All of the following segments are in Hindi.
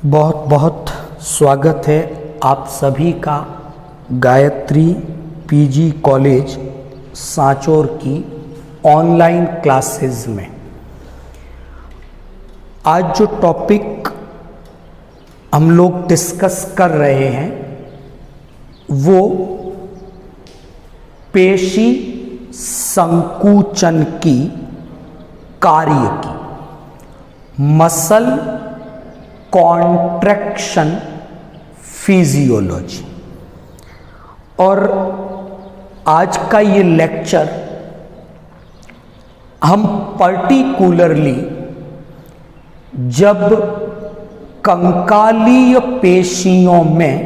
बहुत बहुत स्वागत है आप सभी का गायत्री पीजी कॉलेज सांचौर की ऑनलाइन क्लासेस में। आज जो टॉपिक हम लोग डिस्कस कर रहे हैं वो पेशी संकुचन की कार्य की, मसल कॉन्ट्रैक्शन फिजियोलॉजी। और आज का ये लेक्चर हम पर्टिकुलरली जब कंकालीय पेशियों में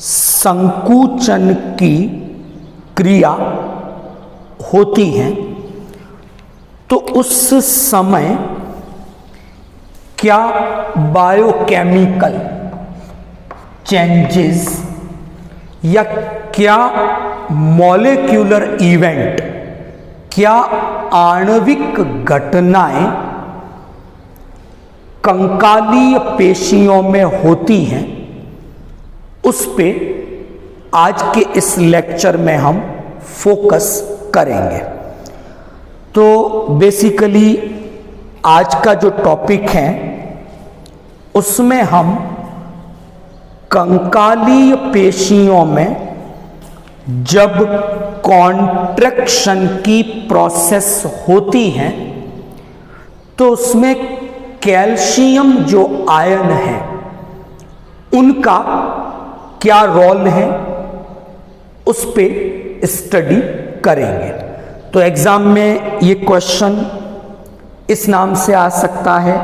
संकुचन की क्रिया होती है तो उस समय क्या बायोकेमिकल चेंजेस या क्या मॉलिक्यूलर इवेंट, क्या आणविक घटनाएं कंकालीय पेशियों में होती हैं, उस पे आज के इस लेक्चर में हम फोकस करेंगे। तो बेसिकली आज का जो टॉपिक है उसमें हम कंकालीय पेशियों में जब कॉन्ट्रैक्शन की प्रोसेस होती है तो उसमें कैल्शियम जो आयन है उनका क्या रोल है उस पे स्टडी करेंगे। तो एग्जाम में ये क्वेश्चन इस नाम से आ सकता है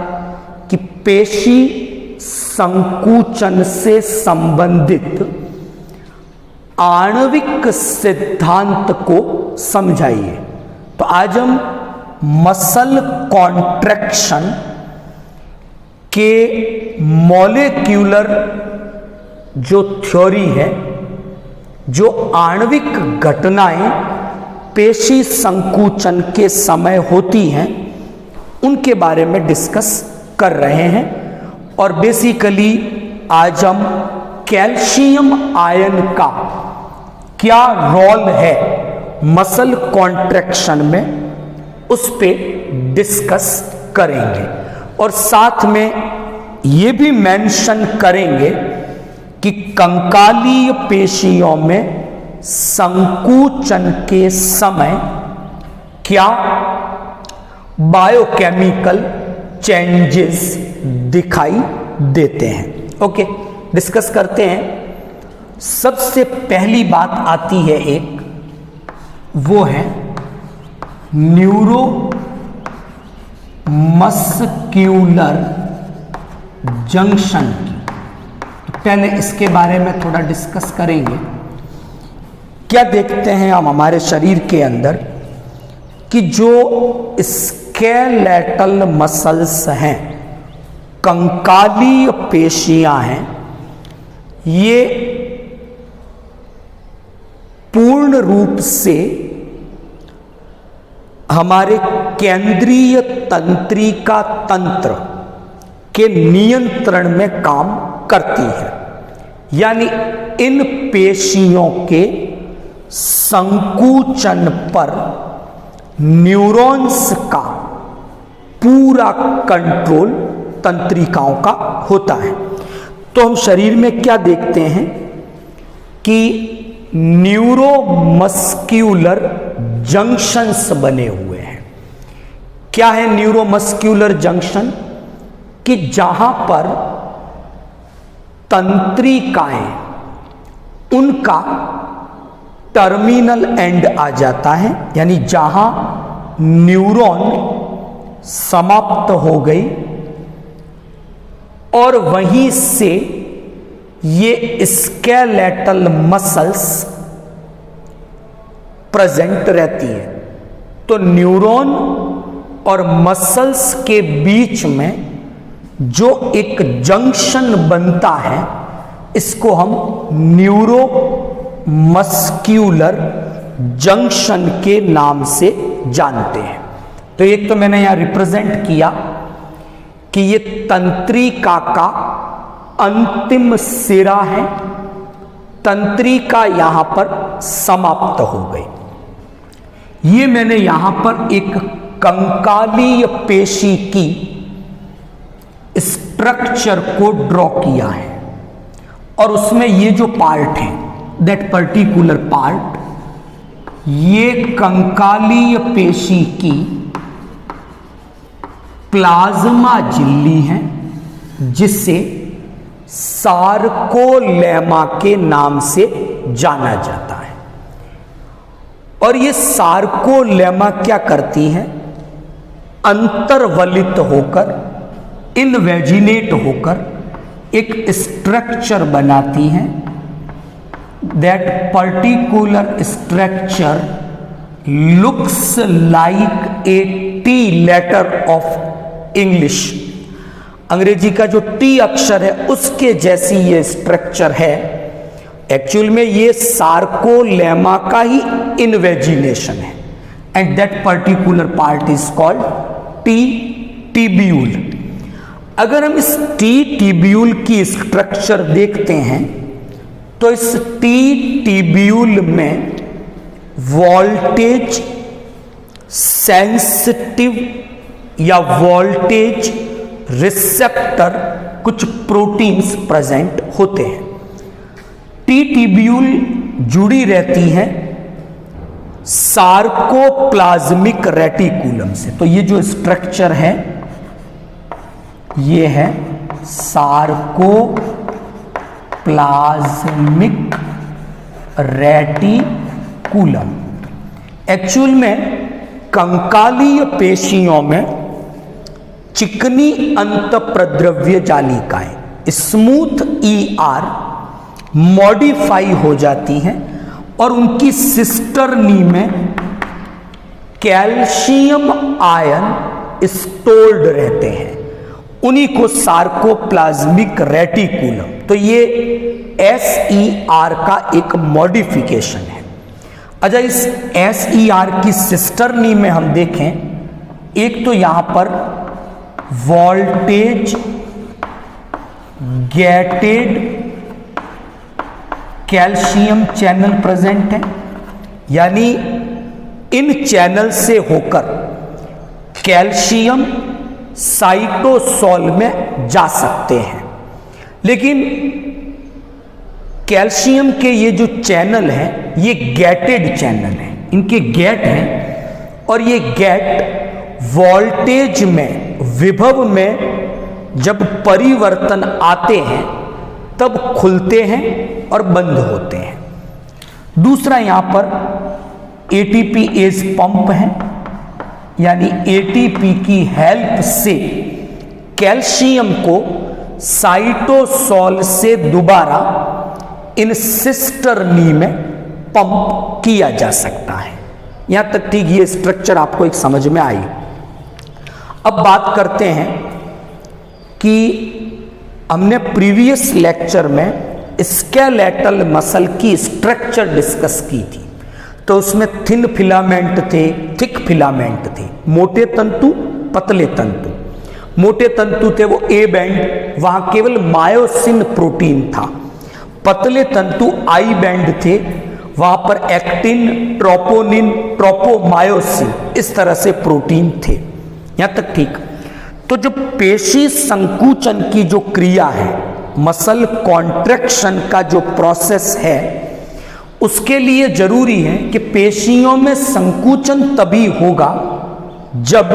कि पेशी संकुचन से संबंधित आणविक सिद्धांत को समझाइए। तो आज हम मसल कॉन्ट्रैक्शन के मॉलिक्यूलर जो थ्योरी है, जो आणविक घटनाएं पेशी संकुचन के समय होती हैं, उनके बारे में डिस्कस कर रहे हैं। और बेसिकली आज हम कैल्शियम आयन का क्या रोल है मसल कॉन्ट्रैक्शन में उस पे डिस्कस करेंगे। और साथ में ये भी मेंशन करेंगे कि कंकालीय पेशियों में संकुचन के समय क्या बायोकेमिकल चेंजेस दिखाई देते हैं। ओके, डिस्कस करते हैं। सबसे पहली बात आती है एक, वो है न्यूरो मस्क्यूलर जंक्शन की। तो पहले इसके बारे में थोड़ा डिस्कस करेंगे। क्या देखते हैं हम हमारे शरीर के अंदर कि जो स्केलेटल मसल्स हैं, कंकालीय पेशियां हैं, ये पूर्ण रूप से हमारे केंद्रीय तंत्रिका तंत्र के नियंत्रण में काम करती है। यानी इन पेशियों के संकुचन पर न्यूरॉन्स का पूरा कंट्रोल तंत्रिकाओं का होता है। तो हम शरीर में क्या देखते हैं कि न्यूरोमस्क्यूलर जंक्शंस बने हुए हैं। क्या है न्यूरोमस्क्यूलर जंक्शन? कि जहां पर तंत्रिकाएं, उनका टर्मिनल एंड आ जाता है, यानी जहां न्यूरॉन समाप्त हो गई और वहीं से ये स्केलेटल मसल्स प्रेजेंट रहती है। तो न्यूरॉन और मसल्स के बीच में जो एक जंक्शन बनता है, इसको हम न्यूरो मस्क्यूलर जंक्शन के नाम से जानते हैं। तो एक तो मैंने यहां रिप्रेजेंट किया कि ये तंत्रिका का अंतिम सिरा है, तंत्रिका यहां पर समाप्त हो गई। ये मैंने यहां पर एक कंकालीय पेशी की स्ट्रक्चर को ड्रॉ किया है और उसमें ये जो पार्ट है, दैट पर्टिकुलर पार्ट, ये कंकालीय पेशी की प्लाज्मा झिल्ली है, जिसे सार्कोलेमा के नाम से जाना जाता है। और ये सार्कोलेमा क्या करती है? अंतर्वलित होकर, इनवेजिनेट होकर एक स्ट्रक्चर बनाती है। That particular structure looks like a T letter of English. अंग्रेजी का जो टी अक्षर है उसके जैसी ये स्ट्रक्चर है। एक्चुअल में ये सार्कोलेमा का ही इनवेजिनेशन है and that particular part is called T tubule. अगर हम इस टी टिब्यूल की स्ट्रक्चर देखते हैं तो इस टी टिब्यूल में वोल्टेज सेंसिटिव या वोल्टेज रिसेप्टर कुछ प्रोटीन्स प्रेजेंट होते हैं। टी टिब्यूल जुड़ी रहती है सार्कोप्लाज्मिक रेटिकुलम से। तो ये जो स्ट्रक्चर है ये है सार्कोप्लाज्मिक रेटिकुलम। एक्चुअल में कंकालीय पेशियों में चिकनी अंतःप्रद्रव्य जालिकाएं, स्मूथ ER मॉडिफाई हो जाती हैं और उनकी सिस्टर्नी में कैल्शियम आयन स्टोर्ड रहते हैं। उन्हीं को सार्कोप्लाज्मिक रेटिकुलम, तो ये SER का एक मॉडिफिकेशन है। अच्छा, इस SER की सिस्टर्नी में हम देखें, एक तो यहां पर voltage gated calcium channel present है, यानी इन चैनल से होकर कैल्शियम साइटोसोल में जा सकते हैं। लेकिन कैल्शियम के ये जो चैनल हैं ये गेटेड चैनल हैं, इनके गेट हैं और ये गेट वोल्टेज में, विभव में जब परिवर्तन आते हैं तब खुलते हैं और बंद होते हैं। दूसरा यहां पर ATPase पंप है, यानी ATP की हेल्प से कैल्शियम को साइटोसोल से दोबारा इन सिस्टर्नी में पंप किया जा सकता है। यहां तक ठीक ये स्ट्रक्चर आपको एक समझ में आई। अब बात करते हैं कि हमने प्रीवियस लेक्चर में स्केलेटल मसल की स्ट्रक्चर डिस्कस की थी, तो उसमें थिन फिलामेंट थे, थिक फिलामेंट थे, मोटे तंतु, पतले तंतु। मोटे तंतु थे वो ए बैंड, वहां केवल मायोसिन प्रोटीन था। पतले तंतु आई बैंड थे, वहां पर एक्टिन, ट्रोपोनिन, ट्रोपोमायोसिन, इस तरह से प्रोटीन थे। यहां तक ठीक। तो जो पेशी संकुचन की जो क्रिया है, मसल कॉन्ट्रैक्शन का जो प्रोसेस है, उसके लिए जरूरी है कि पेशियों में संकुचन तभी होगा जब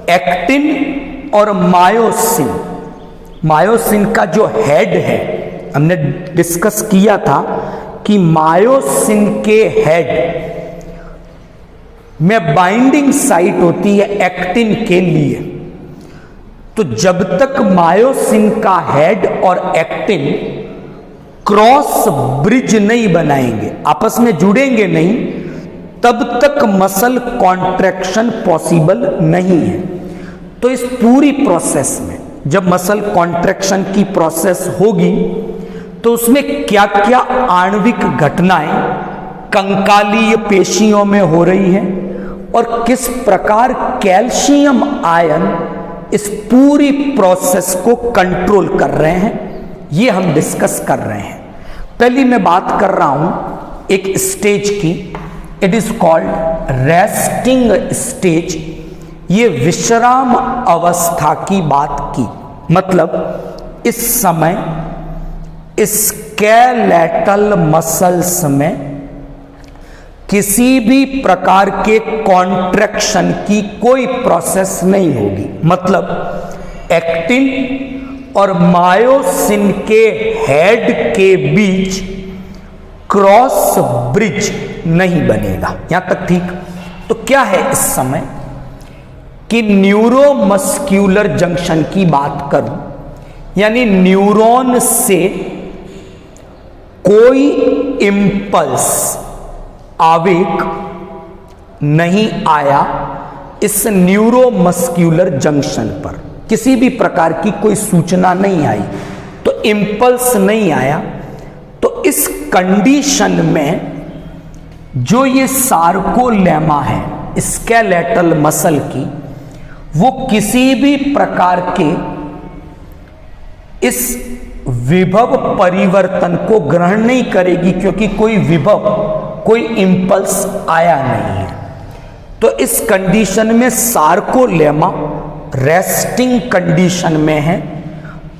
एक्टिन और मायोसिन, मायोसिन का जो हेड है, हमने डिस्कस किया था कि मायोसिन के हेड में बाइंडिंग साइट होती है एक्टिन के लिए। तो जब तक मायोसिन का हेड और एक्टिन क्रॉस ब्रिज नहीं बनाएंगे, आपस में जुड़ेंगे नहीं, तब तक मसल कॉन्ट्रैक्शन पॉसिबल नहीं है। तो इस पूरी प्रोसेस में जब मसल कॉन्ट्रैक्शन की प्रोसेस होगी तो उसमें क्या क्या आणविक घटनाएं कंकालीय पेशियों में हो रही हैं और किस प्रकार कैल्शियम आयन इस पूरी प्रोसेस को कंट्रोल कर रहे हैं, ये हम डिस्कस कर रहे हैं। पहली मैं बात कर रहा हूं एक स्टेज की, it is called resting stage. ये विश्राम अवस्था की बात की, मतलब इस समय स्केलेटल मसल्स में किसी भी प्रकार के कॉन्ट्रैक्शन की कोई प्रोसेस नहीं होगी, मतलब एक्टिन और मायोसिन के हेड के बीच क्रॉस ब्रिज नहीं बनेगा। यहां तक ठीक। तो क्या है इस समय कि न्यूरोमस्क्यूलर जंक्शन की बात करूं, यानी न्यूरॉन से कोई इंपल्स आवेग नहीं आया इस न्यूरोमस्क्यूलर जंक्शन पर, किसी भी प्रकार की कोई सूचना नहीं आई, तो इंपल्स नहीं आया। तो इस कंडीशन में जो ये सार्कोलेमा है स्केलेटल मसल की, वो किसी भी प्रकार के इस विभव परिवर्तन को ग्रहण नहीं करेगी, क्योंकि कोई विभव, कोई इंपल्स आया नहीं है। तो इस कंडीशन में सार्कोलेमा रेस्टिंग कंडीशन में है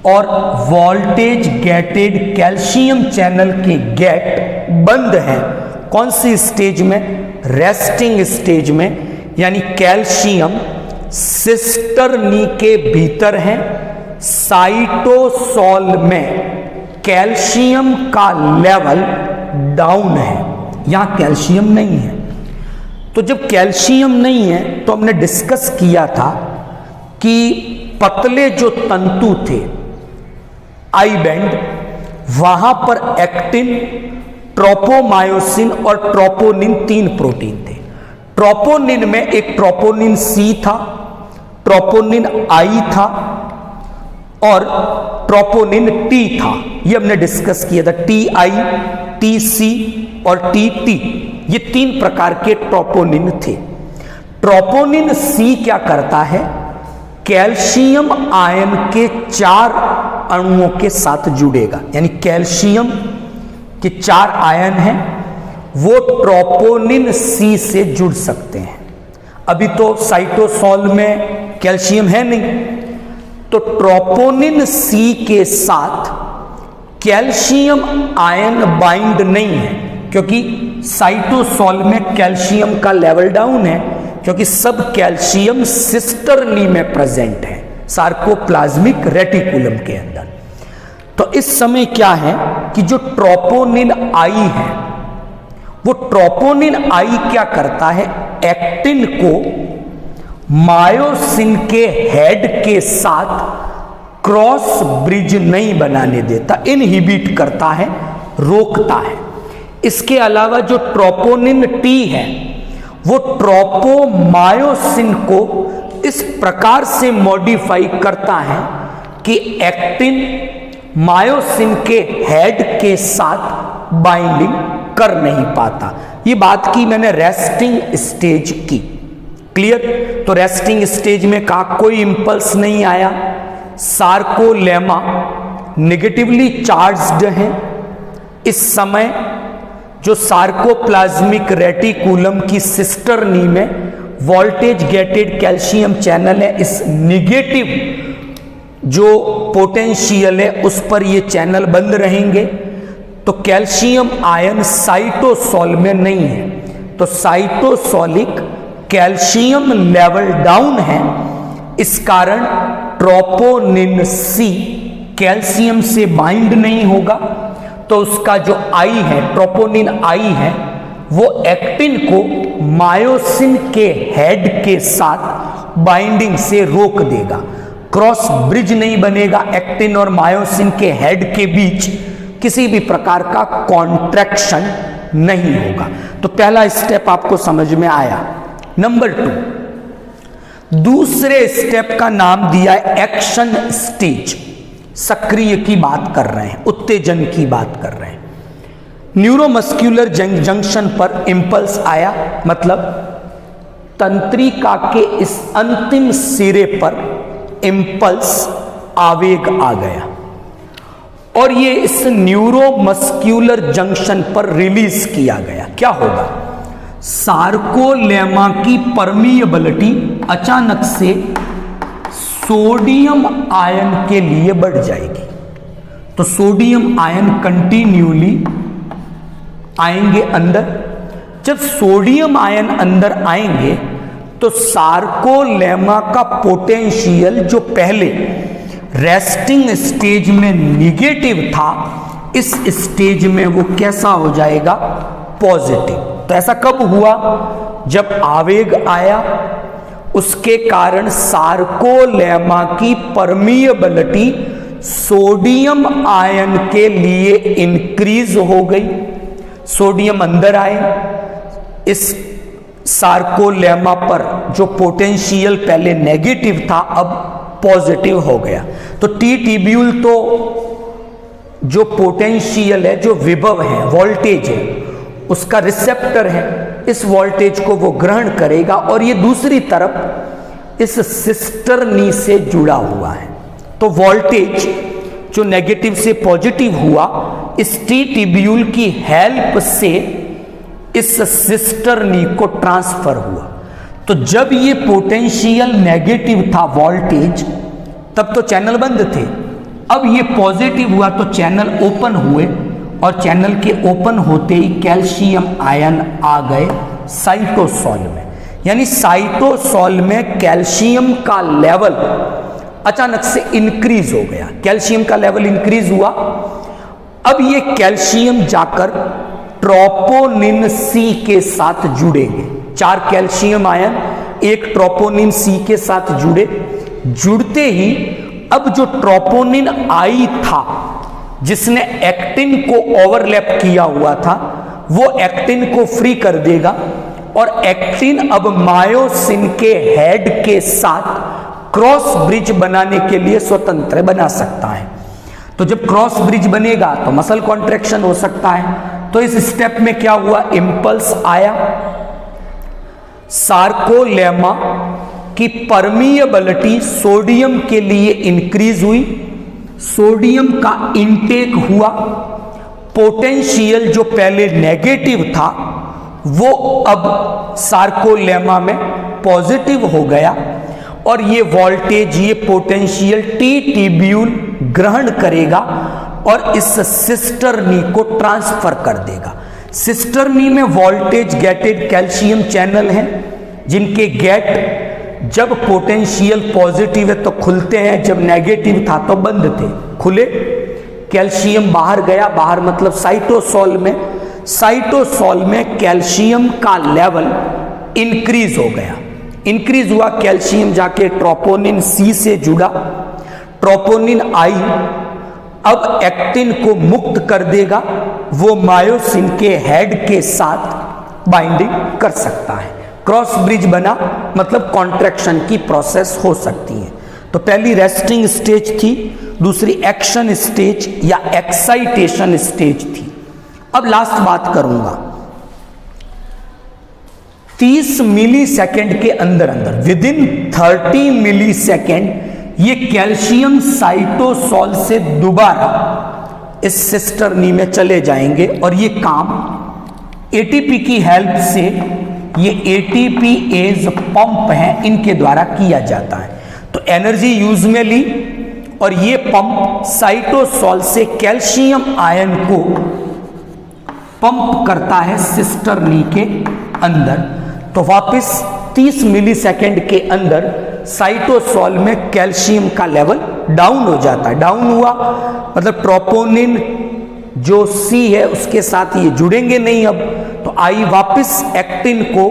और वोल्टेज गेटेड कैल्शियम चैनल के गेट बंद हैं। कौन सी स्टेज में? रेस्टिंग स्टेज में, यानी कैल्शियम सिस्टर्नी के भीतर है। साइटोसोल में कैल्शियम का लेवल डाउन है, यहां कैल्शियम नहीं है। तो जब कैल्शियम नहीं है तो हमने डिस्कस किया था कि पतले जो तंतु थे आई बैंड, वहां पर एक्टिन, ट्रोपोमायोसिन और ट्रोपोनिन 3 प्रोटीन थे। ट्रोपोनिन में एक ट्रोपोनिन सी था, ट्रोपोनिन आई था और ट्रोपोनिन टी था। ये हमने डिस्कस किया था, टी आई, टी सी और टी टी, ये 3 प्रकार के ट्रोपोनिन थे। ट्रोपोनिन सी क्या करता है? कैल्शियम आयन के 4 अणुओं के साथ जुड़ेगा, यानी कैल्शियम के 4 आयन हैं, वो ट्रोपोनिन सी से जुड़ सकते हैं। अभी तो साइटोसोल में कैल्शियम है नहीं, तो ट्रोपोनिन सी के साथ कैल्शियम आयन बाइंड नहीं है, क्योंकि साइटोसोल में कैल्शियम का लेवल डाउन है, क्योंकि सब कैल्शियम सिस्टर्नी में प्रेजेंट है, सार्कोप्लाज्मिक रेटिकुलम के अंदर। तो इस समय क्या है कि जो ट्रोपोनिन आई है, वो ट्रोपोनिन आई क्या करता है? एक्टिन को मायोसिन के हेड के साथ क्रॉस ब्रिज नहीं बनाने देता, इनहिबिट करता है, रोकता है। इसके अलावा जो ट्रोपोनिन टी है, वो ट्रोपोमायोसिन को इस प्रकार से मॉडिफाई करता है कि एक्टिन मायोसिन के हेड के साथ बाइंडिंग कर नहीं पाता। ये बात की मैंने रेस्टिंग स्टेज की, क्लियर? तो रेस्टिंग स्टेज में का कोई इंपल्स नहीं आया, सार्कोलेमा नेगेटिवली चार्ज्ड है। इस समय जो सार्कोप्लाज्मिक रेटिकुलम की सिस्टर्नी में वोल्टेज गेटेड कैल्शियम चैनल है, इस निगेटिव जो पोटेंशियल है उस पर ये चैनल बंद रहेंगे। तो कैल्शियम आयन साइटोसोल में नहीं है, तो साइटोसोलिक कैल्शियम लेवल डाउन है। इस कारण ट्रोपोनिन सी कैल्शियम से बाइंड नहीं होगा, तो उसका जो आई है, ट्रोपोनिन आई है, वो एक्टिन को मायोसिन के हेड के साथ बाइंडिंग से रोक देगा। क्रॉस ब्रिज नहीं बनेगा, एक्टिन और मायोसिन के हेड के बीच किसी भी प्रकार का कॉन्ट्रैक्शन नहीं होगा। तो पहला स्टेप आपको समझ में आया। नंबर 2, दूसरे स्टेप का नाम दिया है एक्शन स्टेज। सक्रिय की बात कर रहे हैं, उत्तेजन की बात कर रहे हैं। न्यूरोमस्क्यूलर जंक्शन पर इंपल्स आया, मतलब तंत्रिका के इस अंतिम सिरे पर इंपल्स आवेग आ गया और ये इस न्यूरोमस्क्यूलर जंक्शन पर रिलीज किया गया। क्या होगा? सार्कोलेमा की परमिएबिलिटी अचानक से सोडियम आयन के लिए बढ़ जाएगी। तो सोडियम आयन कंटिन्यूली आएंगे अंदर। जब सोडियम आयन अंदर आएंगे तो सार्कोलेमा का पोटेंशियल जो पहले रेस्टिंग स्टेज में निगेटिव था, इस स्टेज में वो कैसा हो जाएगा? पॉजिटिव। तो ऐसा कब हुआ? जब आवेग आया, उसके कारण सार्कोलेमा की परमिएबिलिटी सोडियम आयन के लिए इंक्रीज हो गई। सोडियम अंदर आए, इस सार्कोलेमा पर जो पोटेंशियल पहले नेगेटिव था अब पॉजिटिव हो गया। तो टी ट्यूब्यूल तो जो पोटेंशियल है, जो विभव है, वोल्टेज है, उसका रिसेप्टर है। इस वोल्टेज को वो ग्रहण करेगा और ये दूसरी तरफ इस सिस्टर्नी से जुड़ा हुआ है। तो वोल्टेज जो नेगेटिव से पॉजिटिव हुआ, इस टी ट्यूब्यूल की हेल्प से इस सिस्टर्नी को ट्रांसफर हुआ। तो जब ये पोटेंशियल नेगेटिव था वोल्टेज, तब तो चैनल बंद थे। अब ये पॉजिटिव हुआ तो चैनल ओपन हुए, और चैनल के ओपन होते ही कैल्शियम आयन आ गए साइटोसोल में। यानी साइटोसोल में कैल्शियम का लेवल अचानक से इंक्रीज हो गया। कैल्शियम का लेवल इंक्रीज हुआ। अब ये कैल्शियम जाकर ट्रोपोनिन सी के साथ जुड़ेंगे। 4 कैल्शियम आयन एक ट्रोपोनिन सी के साथ जुड़े। जुड़ते ही अब जो ट्रोपोनिन आई था, जिसने एक्टिन को ओवरलैप किया हुआ था, वो एक्टिन को फ्री कर देगा और एक्टिन अब मायोसिन के हेड के साथ क्रॉस ब्रिज बनाने के लिए स्वतंत्र बना सकता है। तो जब क्रॉस ब्रिज बनेगा तो मसल कॉन्ट्रैक्शन हो सकता है। तो इस स्टेप में क्या हुआ? इंपल्स आया, सार्कोलेमा की परमिएबिलिटी सोडियम के लिए इंक्रीज हुई, सोडियम का इनटेक हुआ, पोटेंशियल जो पहले नेगेटिव था वो अब सार्कोलेमा में पॉजिटिव हो गया, और ये वोल्टेज, ये पोटेंशियल टी ट्यूब्यूल ग्रहण करेगा और इस सिस्टर्नी को ट्रांसफर कर देगा। सिस्टर्नी में वोल्टेज गेटेड कैल्शियम चैनल हैं, जिनके गेट जब पोटेंशियल पॉजिटिव है तो खुलते हैं, जब नेगेटिव था तो बंद थे। खुले, कैल्शियम बाहर गया, बाहर मतलब साइटोसोल में। साइटोसोल में कैल्शियम का लेवल इंक्रीज हो गया। इंक्रीज हुआ, कैल्शियम जाके ट्रोपोनिन सी से जुड़ा, ट्रोपोनिन आई अब एक्टिन को मुक्त कर देगा, वो मायोसिन के हेड के साथ बाइंडिंग कर सकता है। क्रॉस ब्रिज बना, मतलब कॉन्ट्रैक्शन की प्रोसेस हो सकती है। तो पहली रेस्टिंग स्टेज थी, दूसरी एक्शन स्टेज या एक्साइटेशन स्टेज थी। अब लास्ट बात करूंगा, 30 मिली सेकेंड के अंदर अंदर, विद इन 30 मिली सेकेंड, ये कैल्शियम साइटोसोल से दोबारा इस सिस्टर्नी में चले जाएंगे और ये काम एटीपी की हेल्प से, ये एटीपी एज पंप है, इनके द्वारा किया जाता है। तो एनर्जी यूज में ली और ये पंप साइटोसोल से कैल्शियम आयन को पंप करता है सिस्टर्नी के अंदर। तो वापस 30 मिलीसेकंड के अंदर साइटोसोल में कैल्शियम का लेवल डाउन हो जाता है। डाउन हुआ मतलब ट्रोपोनिन जो सी है उसके साथ ये जुड़ेंगे नहीं अब, तो आई वापस एक्टिन को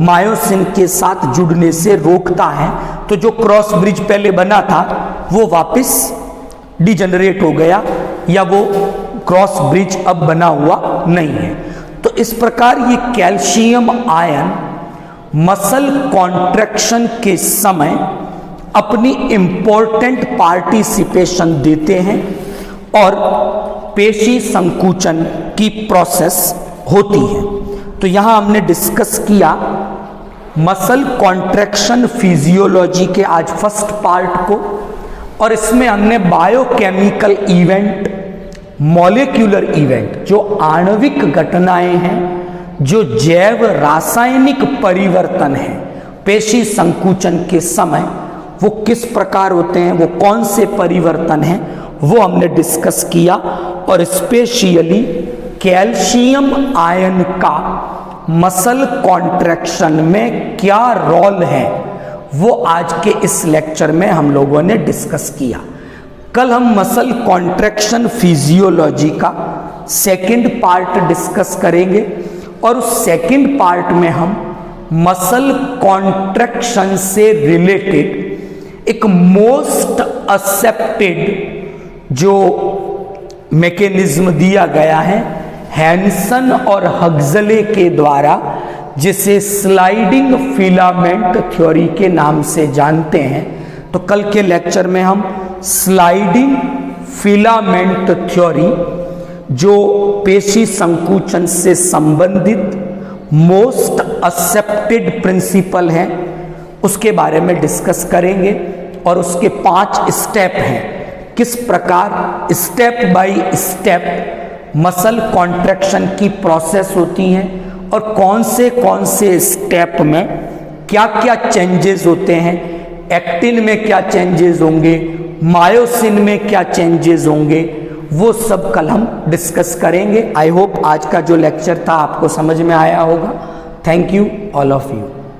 मायोसिन के साथ जुड़ने से रोकता है। तो जो क्रॉस ब्रिज पहले बना था वो वापस डिजेनरेट हो गया, या वो क्रॉस ब्रिज अब बना हुआ नहीं है। तो इस प्रकार ये कैल्शियम आयन मसल कॉन्ट्रैक्शन के समय अपनी इंपॉर्टेंट पार्टिसिपेशन देते हैं और पेशी संकुचन की प्रोसेस होती है। तो यहां हमने डिस्कस किया मसल कॉन्ट्रैक्शन फिजियोलॉजी के आज फर्स्ट पार्ट को, और इसमें हमने बायोकेमिकल इवेंट मॉलिक्यूलर इवेंट, जो आणविक घटनाएं हैं, जो जैव रासायनिक परिवर्तन है पेशी संकुचन के समय, वो किस प्रकार होते हैं, वो कौन से परिवर्तन हैं, वो हमने डिस्कस किया। और स्पेशली कैल्शियम आयन का मसल कॉन्ट्रैक्शन में क्या रोल है, वो आज के इस लेक्चर में हम लोगों ने डिस्कस किया। कल हम मसल कॉन्ट्रैक्शन फिजियोलॉजी का सेकंड पार्ट डिस्कस करेंगे और उस सेकंड पार्ट में हम मसल कॉन्ट्रैक्शन से रिलेटेड एक मोस्ट एक्सेप्टेड जो मैकेनिज्म दिया गया है हैंसन और हग्जले के द्वारा, जिसे स्लाइडिंग फिलामेंट थ्योरी के नाम से जानते हैं। तो कल के लेक्चर में हम स्लाइडिंग फिलामेंट थ्योरी, जो पेशी संकुचन से संबंधित मोस्ट एक्सेप्टेड प्रिंसिपल है, उसके बारे में डिस्कस करेंगे और उसके 5 स्टेप हैं, किस प्रकार step by step muscle contraction की प्रोसेस होती हैं और कौन से स्टेप में क्या क्या चेंजेस होते हैं, एक्टिन में क्या चेंजेस होंगे, मायोसिन में क्या चेंजेस होंगे, वो सब कल हम डिस्कस करेंगे। आई होप आज का जो लेक्चर था आपको समझ में आया होगा। Thank you all of you.